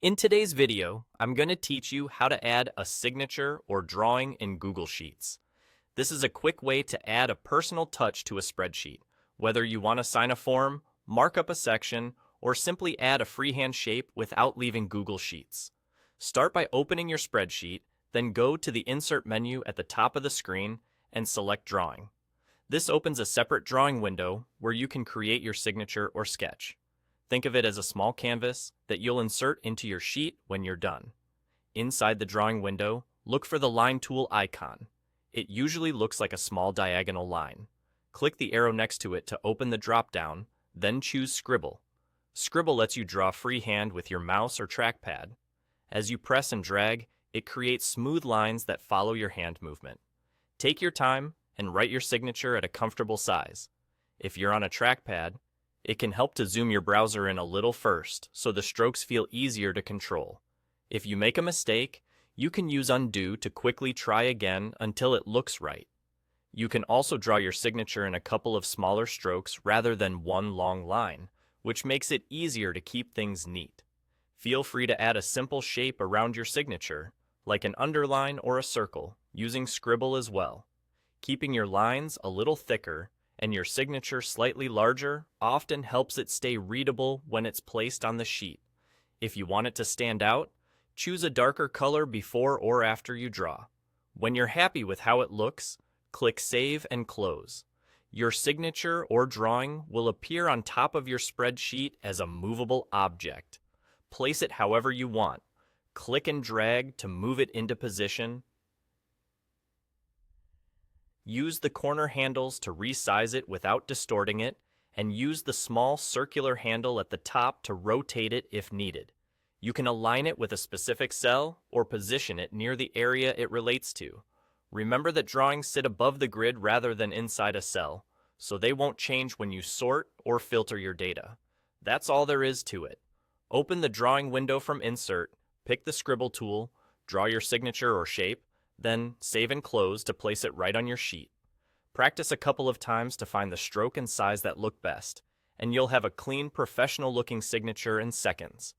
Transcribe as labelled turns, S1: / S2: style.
S1: In today's video, I'm going to teach you how to add a signature or drawing in Google Sheets. This is a quick way to add a personal touch to a spreadsheet, whether you want to sign a form, mark up a section, or simply add a freehand shape without leaving Google Sheets. Start by opening your spreadsheet, then go to the Insert menu at the top of the screen and select Drawing. This opens a separate drawing window where you can create your signature or sketch. Think of it as a small canvas that you'll insert into your sheet when you're done. Inside the drawing window, look for the line tool icon. It usually looks like a small diagonal line. Click the arrow next to it to open the drop-down, then choose Scribble. Scribble lets you draw freehand with your mouse or trackpad. As you press and drag, it creates smooth lines that follow your hand movement. Take your time and write your signature at a comfortable size. If you're on a trackpad, it can help to zoom your browser in a little first so the strokes feel easier to control. If you make a mistake, you can use undo to quickly try again until it looks right. You can also draw your signature in a couple of smaller strokes rather than one long line, which makes it easier to keep things neat. Feel free to add a simple shape around your signature, like an underline or a circle, using Scribble as well. Keeping your lines a little thicker and your signature slightly larger often helps it stay readable when it's placed on the sheet. If you want it to stand out, choose a darker color before or after you draw. When you're happy with how it looks, click Save and Close. Your signature or drawing will appear on top of your spreadsheet as a movable object. Place it however you want. Click and drag to move it into position. Use the corner handles to resize it without distorting it, and use the small circular handle at the top to rotate it if needed. You can align it with a specific cell or position it near the area it relates to. Remember that drawings sit above the grid rather than inside a cell, so they won't change when you sort or filter your data. That's all there is to it. Open the drawing window from Insert, pick the Scribble tool, draw your signature or shape, then save and close to place it right on your sheet. Practice a couple of times to find the stroke and size that look best, and you'll have a clean, professional-looking signature in seconds.